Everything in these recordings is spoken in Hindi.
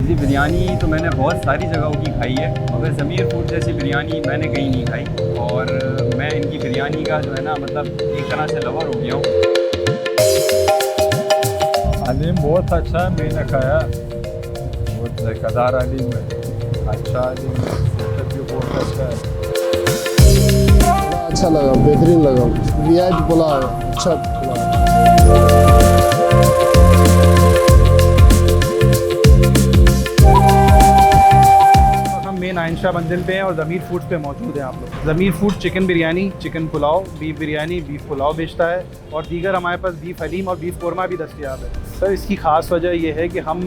जी बिरयानी तो मैंने बहुत सारी जगहों की खाई है, मगर ज़मीर फूड जैसी बिरयानी मैंने कहीं नहीं खाई। और मैं इनकी बिरयानी का जो है ना मतलब एक तरह से लवर हो गया हूँ। हलीम बहुत अच्छा है, मैंने खाया। बहुत ज़ायकादार हलीम है, अच्छा हलीम है, सेहत भी बहुत अच्छा है। बड़ा अच्छा लगा, बेहतरीन लगा। वीआईपी पुलाव है, अच्छा पुलाव है। हम मेन आइंशा मंजिल पे हैं और ज़मीर फूड्स पे मौजूद हैं आप लोग। Zameer food chicken biryani, chicken pulao, beef biryani, beef pulao बेचता है और दीगर हमारे पास बीफ हलीम और बीफ कोरमा भी दस्तयाब है। सर इसकी ख़ास वजह यह है कि हम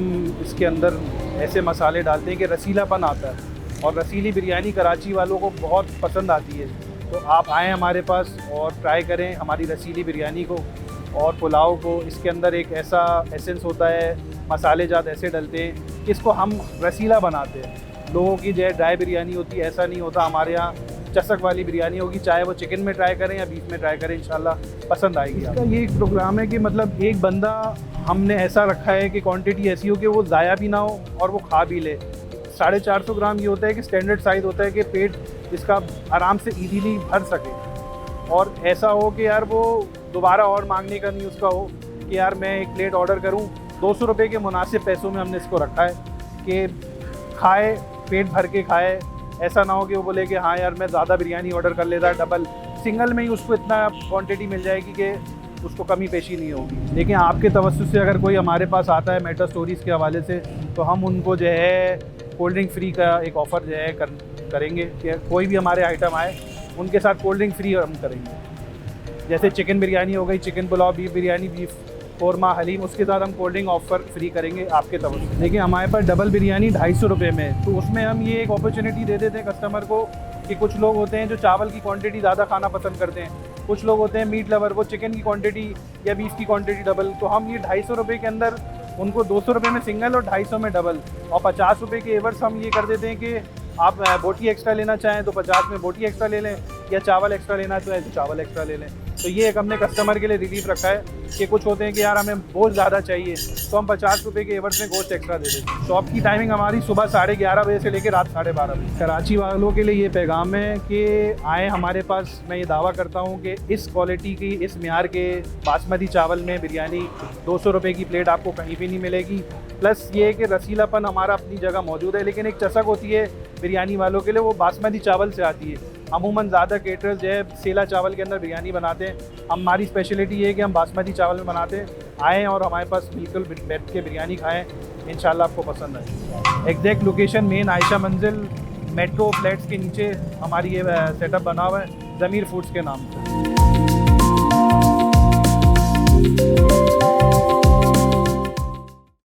इसके अंदर ऐसे मसाले डालते हैं कि रसीलापन आता है और रसीली बिरयानी कराची वालों को बहुत पसंद आती है। तो आप आएँ हमारे पास और ट्राई करें हमारी रसीली बिरयानी को और पुलाव को। इसके अंदर एक ऐसा एसेंस होता है, मसाले जात ऐसे डलते हैं कि इसको हम रसीला बनाते हैं। लोगों की जो है ड्राई बिरयानी होती है, ऐसा नहीं होता। हमारे यहाँ चसक वाली बिरयानी होगी, चाहे वो चिकन में ट्राई करें या बीफ में ट्राई करें, इंशाल्लाह पसंद आएगी। इसका ये एक प्रोग्राम है कि मतलब एक बंदा हमने ऐसा रखा है कि क्वांटिटी ऐसी हो कि वो ज़ाया भी ना हो और वो खा भी ले। 450 ग्राम ये होता है कि स्टैंडर्ड साइज़ होता है कि पेट इसका आराम से ईजीली भर सके और ऐसा हो कि यार वो दोबारा और मांगने का नहीं उसका हो कि यार मैं एक प्लेट ऑर्डर करूँ। 200 रुपये के मुनासिब पैसों में हमने इसको रखा है कि खाए, पेट भर के खाए। ऐसा ना हो कि वो बोले कि हाँ यार मैं ज़्यादा बिरयानी ऑर्डर कर लेता, डबल सिंगल में ही उसको इतना क्वांटिटी मिल जाएगी कि उसको कमी पेशी नहीं होगी। लेकिन आपके तवज्जुह से अगर कोई हमारे पास आता है मेटा स्टोरीज़ के हवाले से, तो हम उनको जो है कोल्ड ड्रिंक फ्री का एक ऑफ़र जो है करेंगे कि कोई भी हमारे आइटम आए उनके साथ कोल्ड ड्रिंक फ्री हम करेंगे। जैसे चिकन बिरयानी हो गई, chicken pulao, beef biryani, beef korma, haleem, उसके साथ हम कोल्ड ड्रिंक ऑफ़र फ्री करेंगे आपके तवज्जुह। देखिए हमारे पास डबल बिरयानी 250 रुपये में, तो उसमें हम ये एक अपॉर्चुनिटी दे देते हैं कस्टमर को कि कुछ लोग होते हैं जो चावल की क्वांटिटी ज़्यादा खाना पसंद करते हैं, कुछ लोग होते हैं मीट लवर, वो चिकन की क्वांटिटी या बीफ की क्वांटिटी डबल। तो हम ये 250 रुपये के अंदर उनको 200 रुपये में सिंगल और 250 में डबल और 50 रुपये के एवर्स हम ये कर देते हैं कि आप बोटी एक्स्ट्रा लेना चाहें तो 50 में बोटी एक्स्ट्रा ले लें, या चावल एक्स्ट्रा लेना चाहें तो चावल एक्स्ट्रा ले लें। तो ये एक हमने कस्टमर के लिए रिलीफ रखा है कि कुछ होते हैं कि यार हमें गोश्त ज़्यादा चाहिए तो हम 50 रुपये के एवर्स में गोश्त एक्स्ट्रा दे देते हैं। शॉप की टाइमिंग हमारी सुबह 11:30 बजे से लेकर रात 12:30 बजे। कराची वालों के लिए ये पैगाम है कि आएँ हमारे पास। मैं ये दावा करता हूँ कि इस क्वालिटी की, इस म्यार के बासमती चावल में बिरयानी 200 रुपये की प्लेट आपको कहीं भी नहीं मिलेगी। प्लस ये कि रसीलापन हमारा अपनी जगह मौजूद है, लेकिन एक चसक होती है बिरयानी वालों के लिए, वो बासमती चावल से आती है। अमूमन ज़्यादा केटरर्स जो है सेला चावल के अंदर बिरयानी बनाते हैं, हमारी स्पेशलिटी ये है कि हम बासमती चावल में बनाते हैं। आएँ और हमारे पास बिल्कुल बैठ के बिरयानी खाएँ, इंशाल्लाह आपको पसंद आए। एग्जैक्ट लोकेशन मेन आयशा मंजिल मेट्रो फ्लैट्स के नीचे हमारी ये सेटअप बना हुआ है ज़मीर फूड्स के नाम से।